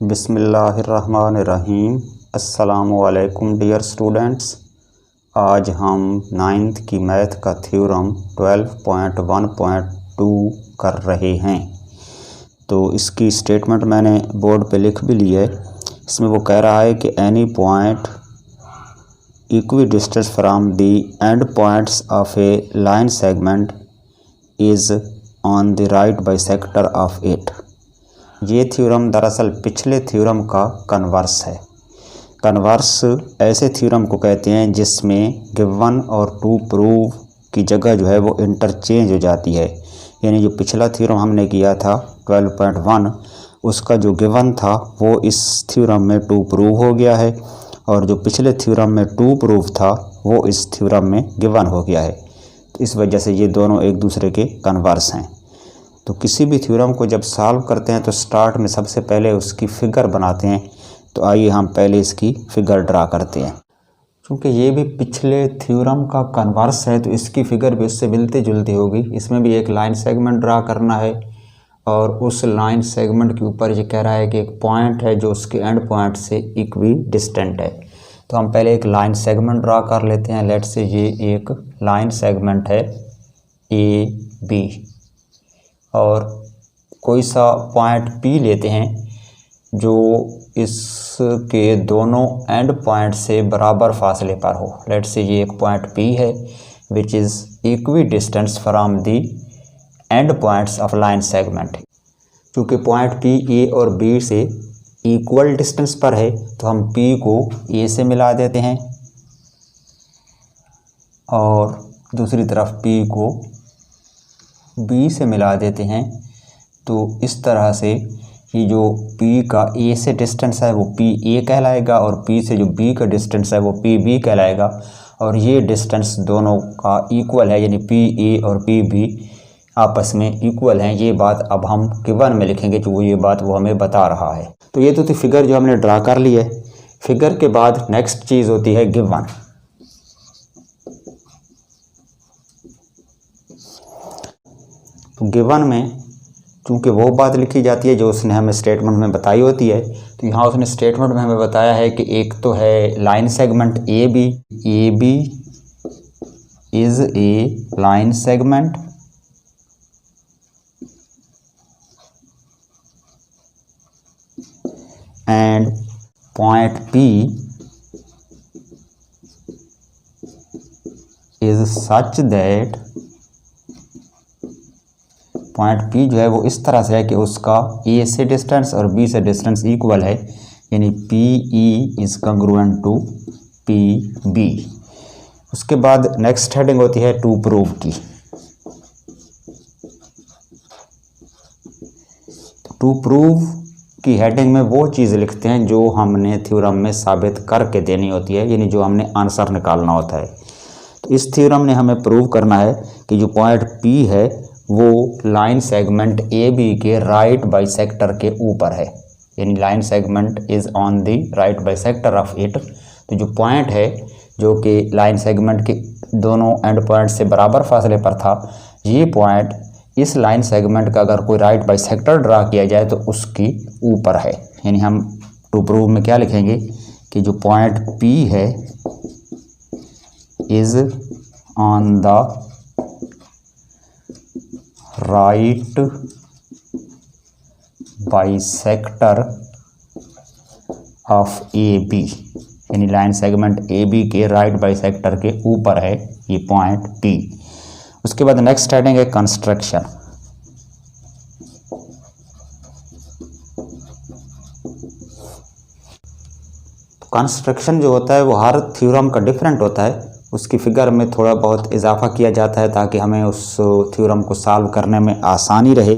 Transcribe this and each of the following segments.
बिस्मिल्लाहिर्रहमानिर्रहीम। अस्सलामुअलैकुम dear students. आज हम 9th की मैथ का थ्योरम 12.1.2 कर रहे हैं। तो इसकी स्टेटमेंट मैंने बोर्ड पे लिख भी ली है। इसमें वो कह रहा है कि any point equi distance from the end points of A line segment is on the right bisector of it. ये थ्योरम दरअसल पिछले थ्योरम का कन्वर्स है। कन्वर्स ऐसे थ्योरम को कहते हैं जिसमें गिवन और टू प्रूव की जगह जो है वो इंटरचेंज हो जाती है। यानी जो पिछला थ्योरम हमने किया था 12.1 उसका जो गिवन था वो इस थ्योरम में टू प्रूव हो गया है, और जो पिछले थ्योरम में टू प्रूव था वो इस थ्योरम में गिवन हो गया है। तो इस वजह से ये दोनों एक दूसरे के कन्वर्स हैं। तो किसी भी थ्योरम को जब सॉल्व करते हैं तो स्टार्ट में सबसे पहले उसकी फिगर बनाते हैं। तो आइए हम पहले इसकी फिगर ड्रा करते हैं। क्योंकि ये भी पिछले थ्योरम का कन्वर्स है तो इसकी फिगर भी उससे मिलती जुलती होगी। इसमें भी एक लाइन सेगमेंट ड्रा करना है और उस लाइन सेगमेंट के ऊपर ये कह रहा है कि एक पॉइंट है जो उसके एंड पॉइंट से इक्वी डिस्टेंट है। तो हम पहले एक लाइन सेगमेंट ड्रा कर लेते हैं। लेट्स से ये एक लाइन सेगमेंट है ए बी, और कोई सा पॉइंट P लेते हैं जो इसके दोनों एंड पॉइंट से बराबर फासले पर हो। लेट्स से ये एक पॉइंट P है which is equi distance from the and points of line segment. क्योंकि पॉइंट P A और B से इक्वल डिस्टेंस पर है तो हम P को A से मिला देते हैं और दूसरी तरफ P को B से मिला देते हैं। तो इस तरह से ये जो P का A से डिस्टेंस है वो PA कहलाएगा और P से जो B का डिस्टेंस है वो PB कहलाएगा। और ये डिस्टेंस दोनों का इक्वल है, यानी PA और PB आपस में इक्वल हैं। ये बात अब हम गिवन में लिखेंगे जो ये बात वो हमें बता रहा है। तो ये तो थी फिगर जो हमने ड्रा कर ली है। फिगर के बाद नेक्स्ट चीज़ होती है गिवन। तो गिवन में चूँकि वो बात लिखी जाती है जो उसने हमें स्टेटमेंट में बताई होती है। तो यहाँ उसने स्टेटमेंट में हमें बताया है कि एक तो है line segment A B is a line segment and point P is such that point P जो है वो इस तरह से है कि उसका A से डिस्टेंस और B से डिस्टेंस इक्वल है, यानी PE is congruent to PB। उसके बाद नेक्स्ट हेडिंग होती है टू प्रूव की। टू प्रूव की हेडिंग में वो चीज़ लिखते हैं जो हमने थ्योरम में साबित करके देनी होती है, यानी जो हमने आंसर निकालना होता है। तो इस थ्योरम ने हमें प्रूव करना है कि जो पॉइंट P है वो लाइन सेगमेंट ए बी के राइट बाइसेक्टर के ऊपर है, यानी line segment is on the right bisector of it. तो जो पॉइंट है जो कि लाइन सेगमेंट के दोनों एंड पॉइंट से बराबर फासले पर था, ये पॉइंट इस लाइन सेगमेंट का अगर कोई राइट बाइसेक्टर ड्रा किया जाए तो उसकी ऊपर है। यानी हम टू प्रूव में क्या लिखेंगे कि जो पॉइंट P है is on the right bisector of A B, यानी लाइन सेगमेंट ए बी के राइट बाइसेक्टर के ऊपर है ये पॉइंट P। उसके बाद नेक्स्ट हेडिंग है कंस्ट्रक्शन। कंस्ट्रक्शन जो होता है वो हर थ्योरम का डिफरेंट होता है। उसकी फिगर में थोड़ा बहुत इजाफा किया जाता है ताकि हमें उस थ्योरम को सॉल्व करने में आसानी रहे।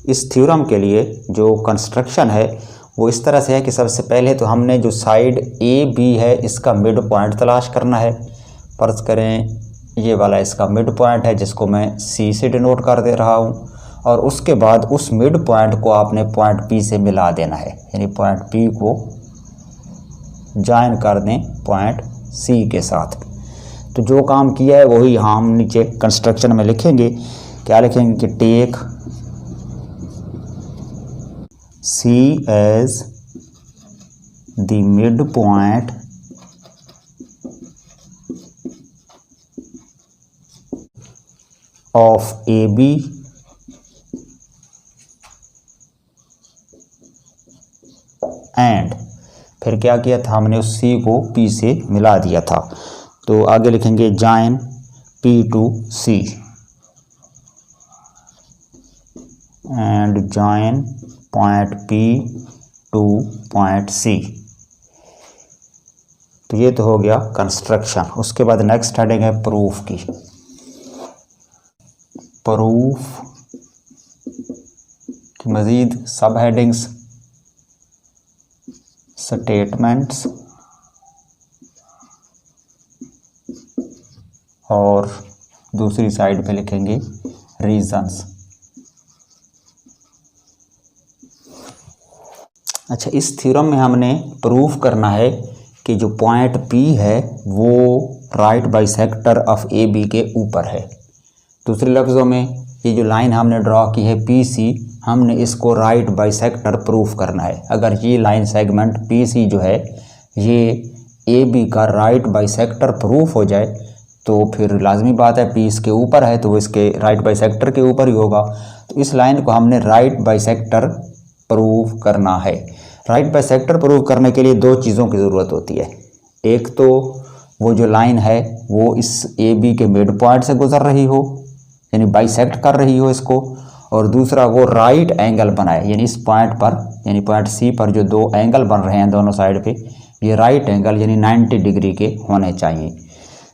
इस थ्योरम के लिए जो कंस्ट्रक्शन है वो इस तरह से है कि सबसे पहले तो हमने जो साइड ए बी है इसका मिड पॉइंट तलाश करना है। फर्ज करें ये वाला इसका मिड पॉइंट है जिसको मैं C से डिनोट कर दे रहा हूँ, और उसके बाद उस मिड पॉइंट को आपने पॉइंट P से मिला देना है, यानी पॉइंट P को ज्वाइन कर दें पॉइंट C के साथ। तो जो काम किया है वही यहाँ हम नीचे कंस्ट्रक्शन में लिखेंगे। क्या लिखेंगे कि take C as the mid point of A B and, फिर क्या किया था हमने, उस सी को पी से मिला दिया था। तो आगे लिखेंगे join P to C and join point P to point C. तो ये तो हो गया कंस्ट्रक्शन। उसके बाद नेक्स्ट हेडिंग है प्रूफ की। प्रूफ की मज़ीद सब हेडिंग्स स्टेटमेंट्स और दूसरी साइड पे लिखेंगे रीजंस। अच्छा, इस थ्योरम में हमने प्रूफ करना है कि जो पॉइंट P है वो right bisector of A B के ऊपर है। दूसरे लफ्ज़ों में ये जो लाइन हमने ड्रॉ की है PC, हमने इसको राइट बाइसेक्टर प्रूफ करना है। अगर ये लाइन सेगमेंट PC जो है ये AB का राइट बाइसेक्टर प्रूफ हो जाए तो फिर लाजमी बात है P इसके ऊपर है तो वो इसके राइट बाइसेक्टर के ऊपर ही होगा। तो इस लाइन को हमने राइट बाइसेक्टर प्रूफ करना है। राइट बाइसेक्टर प्रूफ करने के लिए दो चीज़ों की ज़रूरत होती है। एक तो वो जो लाइन है वो इस AB के मिड पॉइंट से गुजर रही हो, यानी बाइसेक्ट कर रही हो इसको, और दूसरा वो राइट एंगल बनाए, यानी इस पॉइंट पर, यानी पॉइंट C पर जो दो एंगल बन रहे हैं दोनों साइड पे, ये राइट एंगल यानी 90 डिग्री के होने चाहिए।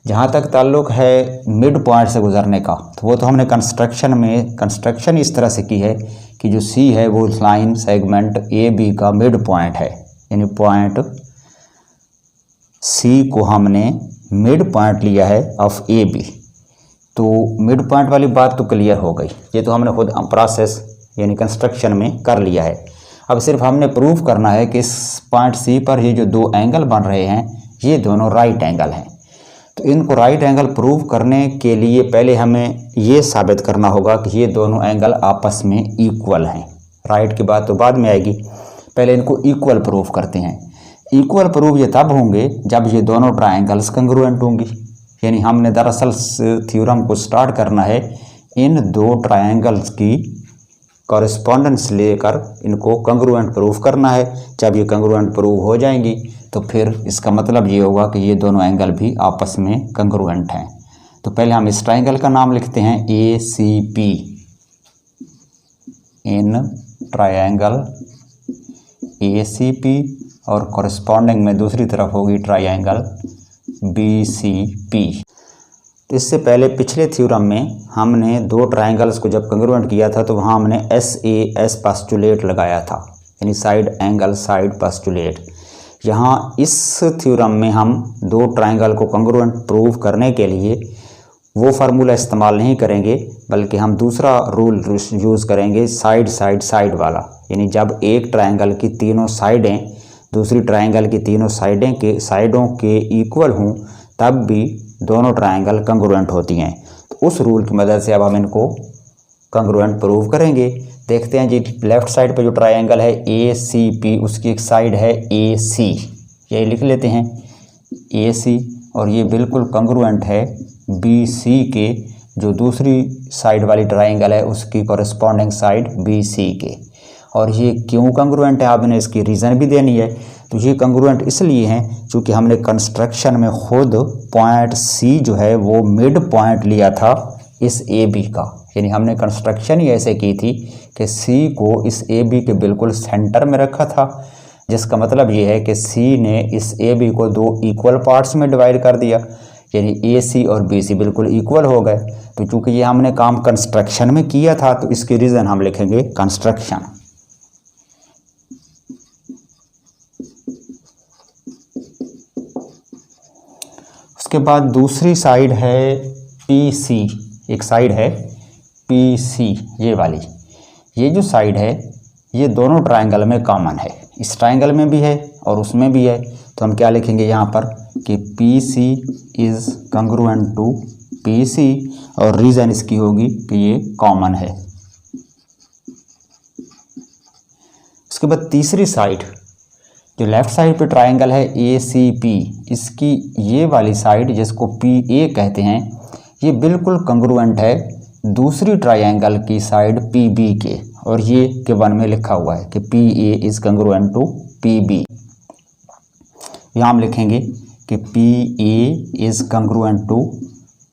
जहाँ तक ताल्लुक़ है मिड पॉइंट से गुजरने का, तो वो तो हमने कंस्ट्रक्शन इस तरह से की है कि जो C है वो लाइन सेगमेंट AB का मिड पॉइंट है, यानी पॉइंट C को हमने मिड पॉइंट लिया है ऑफ AB। तो मिड पॉइंट वाली बात तो क्लियर हो गई, ये तो हमने खुद प्रोसेस यानी कंस्ट्रक्शन में कर लिया है। अब सिर्फ हमने प्रूफ करना है कि इस पॉइंट C पर ये जो दो एंगल बन रहे हैं ये दोनों राइट एंगल हैं। तो इनको राइट एंगल प्रूव करने के लिए पहले हमें ये साबित करना होगा कि ये दोनों एंगल आपस में इक्वल हैं। राइट की बात तो बाद में आएगी, पहले इनको इक्वल प्रूफ करते हैं। इक्वल प्रूफ ये तब होंगे जब ये दोनों ट्रायंगल्स कंग्रुएंट होंगी, यानी हमने दरअसल थ्योरम को स्टार्ट करना है इन दो ट्रायंगल्स की कॉरेस्पॉन्डेंस लेकर इनको कंग्रुएंट प्रूफ करना है। जब ये कंग्रुएंट प्रूव हो जाएंगी तो फिर इसका मतलब ये होगा कि ये दोनों एंगल भी आपस में कंग्रुएंट हैं। तो पहले हम इस ट्रायंगल का नाम लिखते हैं ACP। इन ट्रायंगल ACP और कॉरेस्पॉन्डिंग में दूसरी तरफ होगी ट्रायंगल BCP। तो इससे पहले पिछले थ्योरम में हमने दो ट्रायंगल्स को जब कंग्रुएंट किया था तो वहाँ हमने SAS पोस्टुलेट लगाया था, यानी साइड एंगल साइड पोस्टुलेट। यहाँ इस थ्योरम में हम दो ट्रायंगल को कंग्रुएंट प्रूव करने के लिए वो फार्मूला इस्तेमाल नहीं करेंगे, बल्कि हम दूसरा रूल यूज़ करेंगे साइड साइड साइड वाला। यानी जब एक ट्रायंगल की तीनों साइडें दूसरी ट्रायंगल की तीनों साइडों के इक्वल हों तब भी दोनों ट्रायंगल कंग्रुएंट होती हैं। तो उस रूल की मदद से अब हम इनको कंग्रुएंट प्रूव करेंगे। देखते हैं जी, लेफ़्ट साइड पे जो ट्रायंगल है ACP उसकी एक साइड है AC, यही लिख लेते हैं AC, और ये बिल्कुल कंग्रुएंट है BC के जो दूसरी साइड वाली ट्रायंगल है उसकी कॉरेस्पॉन्डिंग साइड BC के। और ये क्यों कंग्रुएंट है आपने इसकी रीज़न भी देनी है। तो ये कंग्रुएंट इसलिए हैं क्योंकि हमने कंस्ट्रक्शन में खुद पॉइंट C जो है वो मिड पॉइंट लिया था इस AB का, यानी हमने कंस्ट्रक्शन ही ऐसे की थी कि C को इस AB के बिल्कुल सेंटर में रखा था, जिसका मतलब ये है कि C ने इस AB को दो इक्वल पार्ट्स में डिवाइड कर दिया, यानी AC और BC बिल्कुल इक्वल हो गए। तो चूँकि ये हमने काम कंस्ट्रक्शन में किया था तो इसकी रीज़न हम लिखेंगे कंस्ट्रक्शन। उसके बाद दूसरी साइड है PC, एक साइड है PC ये वाली। ये जो साइड है ये दोनों ट्रायंगल में कॉमन है, इस ट्रायंगल में भी है और उसमें भी है। तो हम क्या लिखेंगे यहाँ पर कि PC is congruent to PC, और रीज़न इसकी होगी कि ये कॉमन है। उसके बाद तीसरी साइड जो लेफ़्ट साइड पे ट्रायंगल है ACP, इसकी ये वाली साइड जिसको PA कहते हैं, ये बिल्कुल कंग्रुएंट है दूसरी ट्रायंगल की साइड PB के, और ये गिवन में लिखा हुआ है कि PA is congruent to PB। यहाँ हम लिखेंगे कि PA is congruent to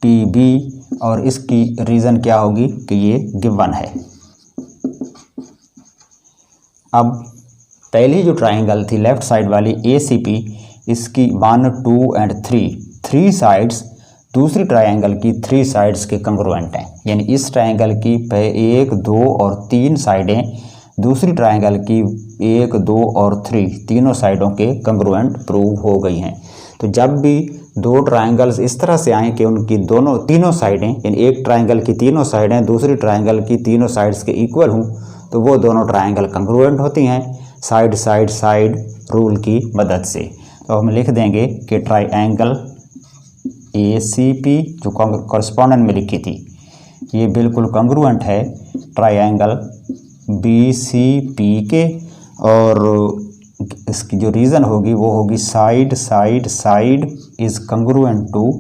PB, और इसकी रीज़न क्या होगी कि ये गिवन है। अब पहली जो ट्रायंगल थी लेफ़्ट साइड वाली ACP, इसकी 1, 2 एंड 3 साइड्स दूसरी ट्रायंगल की 3 साइड्स के कंग्रुएंट हैं, यानी इस ट्रायंगल की 1, 2 और 3 साइडें दूसरी ट्रायंगल की 1, 2 और 3 तीनों साइडों के कंग्रुएंट प्रूव हो गई हैं। तो जब भी दो ट्रायंगल्स इस तरह से आएँ कि उनकी तीनों साइडें, यानी एक ट्रायंगल की तीनों साइडें दूसरी ट्रायंगल की तीनों साइड्स के इक्वल हों, तो वो दोनों ट्रायंगल कंग्रुएंट होती हैं साइड साइड साइड रूल की मदद से। तो हम लिख देंगे कि ट्रायंगल ACP जो कॉरस्पॉन्डेंट में लिखी थी, ये बिल्कुल कंग्रुएंट है ट्रायंगल BCP के, और इसकी जो रीज़न होगी वो होगी side side side is congruent to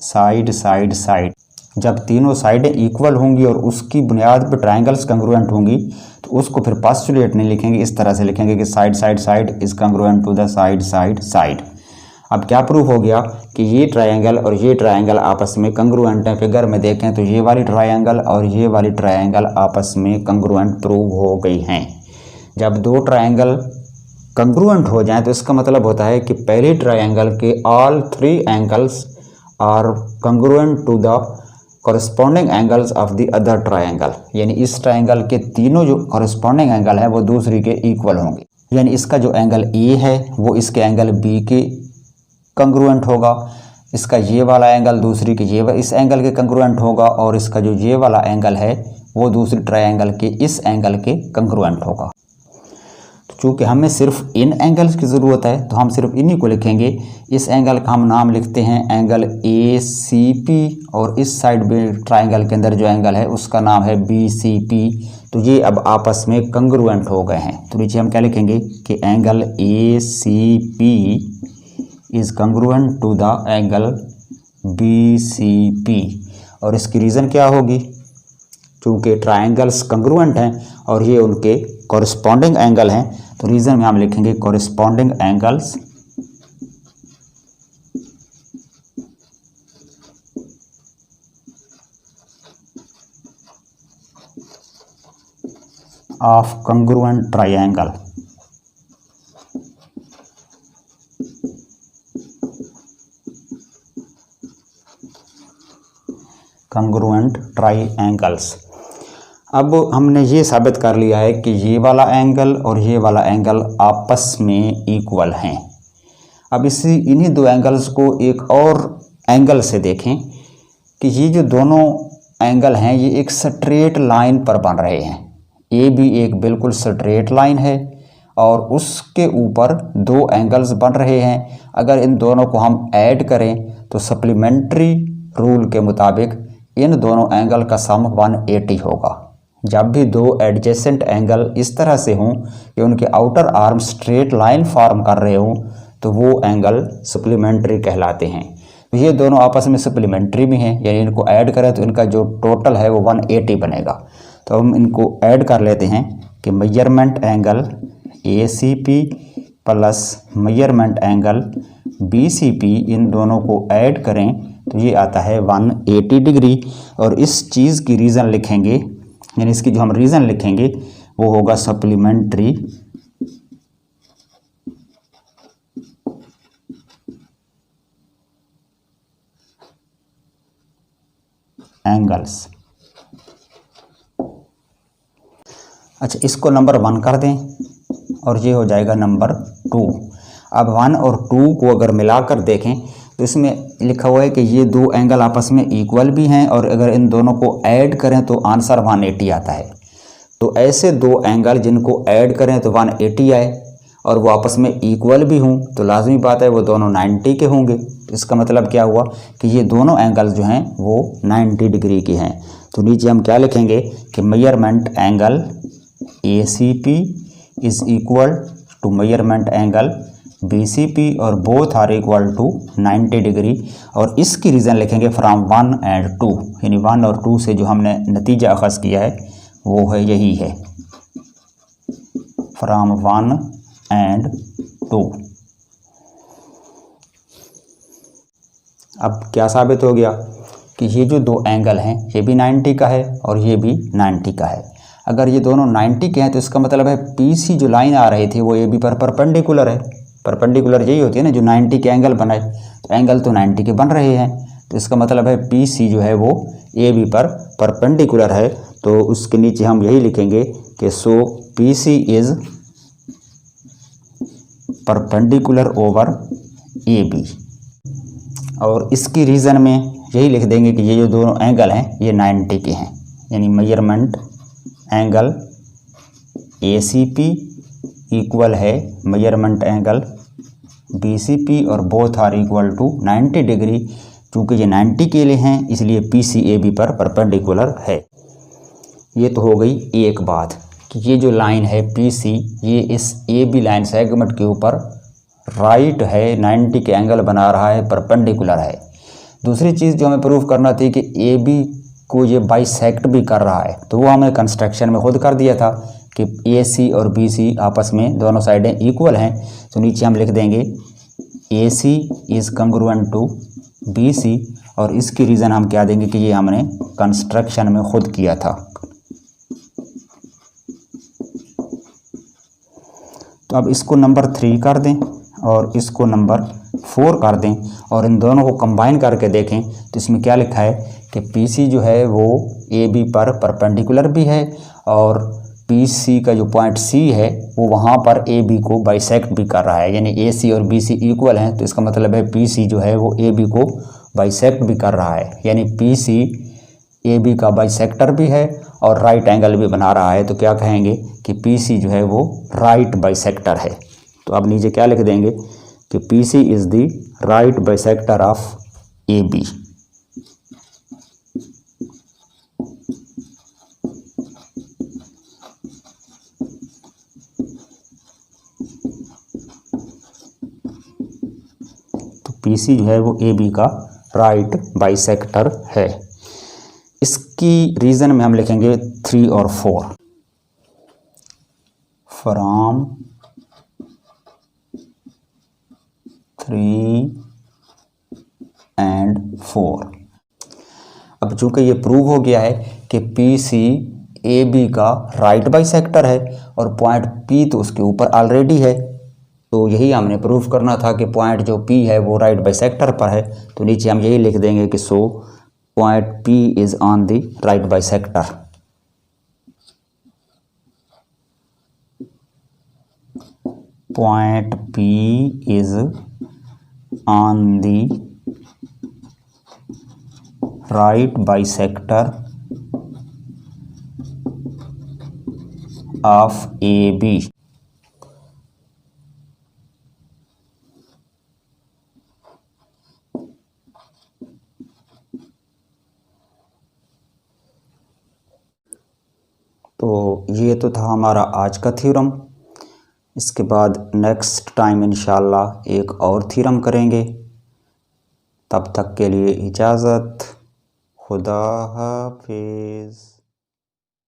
side side side. जब तीनों साइडें इक्वल होंगी और उसकी बुनियाद पर ट्रायंगल्स कंग्रुएंट होंगी, तो उसको फिर पोस्टुलेट नहीं लिखेंगे, इस तरह से लिखेंगे कि side side side is congruent to the side side side. अब क्या प्रूफ हो गया कि ये ट्रायंगल और ये ट्रायंगल आपस में कंग्रुएंट हैं। फिगर में देखें तो ये वाली ट्रायंगल और ये वाली ट्रायंगल आपस में कंग्रुएंट प्रूव हो गई हैं। जब दो ट्रायंगल कंग्रुएंट हो जाएं तो इसका मतलब होता है कि पहले ट्रायंगल के all 3 angles are congruent to the corresponding angles of the other triangle, यानी इस ट्रायंगल के तीनों जो कॉरस्पॉन्डिंग एंगल है वो दूसरी के इक्वल होंगे। यानी इसका जो एंगल A है वो इसके एंगल B के कंग्रुएंट होगा, इसका ये वाला एंगल दूसरी के इस एंगल के कंग्रुएंट होगा, और इसका जो ये वाला एंगल है वो दूसरी ट्रायंगल के इस एंगल के कंग्रुएंट होगा। तो चूँकि हमें सिर्फ इन एंगल्स की ज़रूरत है तो हम सिर्फ इन्हीं को लिखेंगे। इस एंगल का हम नाम लिखते हैं एंगल ACP, और इस साइड में ट्रायंगल के अंदर जो एंगल है उसका नाम है BCP। तो ये अब आपस में कंग्रुएंट हो गए हैं। तो नीचे हम क्या लिखेंगे कि angle ACP is congruent to the angle BCP, और इसकी रीज़न क्या होगी, चूँकि ट्रायंगल्स कंग्रुएंट हैं और ये उनके कॉरस्पॉन्डिंग एंगल हैं, तो रीज़न में हम लिखेंगे corresponding angles of congruent triangle. Congruent triangles. अब हमने ये साबित कर लिया है कि ये वाला एंगल और ये वाला एंगल आपस में इक्वल हैं। अब इन्हीं दो एंगल्स को एक और एंगल से देखें कि ये जो दोनों एंगल हैं ये एक स्ट्रेट लाइन पर बन रहे हैं। ये भी एक बिल्कुल स्ट्रेट लाइन है और उसके ऊपर दो एंगल्स बन रहे हैं। अगर इन दोनों को हम ऐड करें तो सप्लीमेंट्री रूल के मुताबिक इन दोनों एंगल का सम 180 होगा। जब भी दो एडजेसेंट एंगल इस तरह से हों कि उनके outer arm straight line form कर रहे हों तो वो एंगल सप्लीमेंट्री कहलाते हैं। तो ये दोनों आपस में सप्लीमेंट्री भी हैं, यानी इनको ऐड करें तो इनका जो टोटल है वो 180 बनेगा। तो हम इनको ऐड कर लेते हैं कि measurement angle ACP plus measurement angle BCP, इन दोनों को ऐड करें तो ये आता है 180 डिग्री। और इस चीज़ की रीज़न लिखेंगे, यानी इसकी जो हम रीज़न लिखेंगे वो होगा सप्लीमेंट्री एंगल्स। अच्छा, इसको नंबर 1 कर दें और ये हो जाएगा नंबर 2। अब 1 और 2 को अगर मिलाकर देखें तो इसमें लिखा हुआ है कि ये दो एंगल आपस में इक्वल भी हैं, और अगर इन दोनों को ऐड करें तो आंसर 180 आता है। तो ऐसे दो एंगल जिनको ऐड करें तो 180 आए और वो आपस में इक्वल भी हों तो लाजमी बात है वो दोनों 90 के होंगे। इसका मतलब क्या हुआ कि ये दोनों एंगल जो हैं वो 90 डिग्री के हैं। तो नीचे हम क्या लिखेंगे कि measurement angle ACP is equal to measurement angle BCP और both are equal to 90 degree. और इसकी रीज़न लिखेंगे फ्रॉम 1 एंड 2, यानी 1 और 2 से जो हमने नतीजा अखज़ किया है वो है यही है, फ्रॉम 1 एंड 2। अब क्या साबित हो गया कि ये जो दो एंगल हैं ये भी 90 का है और ये भी 90 का है। अगर ये दोनों 90 के हैं तो इसका मतलब है PC जो लाइन आ रही थी वो AB पर परपेंडिकुलर है। परपेंडिकुलर यही होती है ना, जो 90 के एंगल बनाए, तो एंगल तो 90 के बन रहे हैं, तो इसका मतलब है PC जो है वो AB पर परपेंडिकुलर है। तो उसके नीचे हम यही लिखेंगे कि सो PC is perpendicular over AB। और इसकी रीज़न में यही लिख देंगे कि ये जो दोनों एंगल हैं ये 90 के हैं, यानी मेजरमेंट एंगल ACP इक्वल है मेजरमेंट एंगल BCP और both are equal to 90 degree. चूँकि ये 90 के लिए हैं इसलिए PC AB पर परपेंडिकुलर है। ये तो हो गई एक बात कि ये जो लाइन है PC ये इस AB लाइन सेगमेंट के ऊपर राइट है, 90 के एंगल बना रहा है, परपेंडिकुलर है। दूसरी चीज़ जो हमें प्रूव करना थी कि AB को ये बाइसेक्ट भी कर रहा है, तो वो हमें कंस्ट्रक्शन में खुद कर दिया था कि AC और BC आपस में दोनों साइडें इक्वल हैं। तो नीचे हम लिख देंगे AC is congruent to BC, और इसकी रीज़न हम क्या देंगे कि ये हमने कंस्ट्रक्शन में खुद किया था। तो अब इसको नंबर 3 कर दें और इसको नंबर 4 कर दें और इन दोनों को कंबाइन करके देखें तो इसमें क्या लिखा है कि PC जो है वो AB पर परपेंडिकुलर भी है और PC का जो पॉइंट C है वो वहाँ पर AB को बाइसेक्ट भी कर रहा है, यानी AC और BC इक्वल हैं। तो इसका मतलब है PC जो है वो AB को बाइसेक्ट भी कर रहा है, यानी PC AB का बाइसेक्टर भी है और राइट एंगल भी बना रहा है। तो क्या कहेंगे कि PC जो है वो राइट बाइसेक्टर है। तो अब नीचे क्या लिख देंगे कि PC is the right bisector of AB। तो PC जो है वो AB का राइट बाइसेक्टर है। इसकी रीज़न में हम लिखेंगे 3 और 4, फ्रॉम 3 एंड 4। अब चूँकि ये प्रूव हो गया है कि PC AB का राइट बाइसेक्टर है और पॉइंट P तो उसके ऊपर ऑलरेडी है, तो यही हमने प्रूव करना था कि पॉइंट जो P है वो राइट बाइसेक्टर पर है। तो नीचे हम यही लिख देंगे कि so point P is on the right bisector. Point P is on the right bisector of AB। तो ये तो था हमारा आज का थ्योरम। इसके बाद नेक्स्ट टाइम इंशाल्लाह एक और थ्योरम करेंगे। तब तक के लिए इजाज़त। खुदा हाफिज़।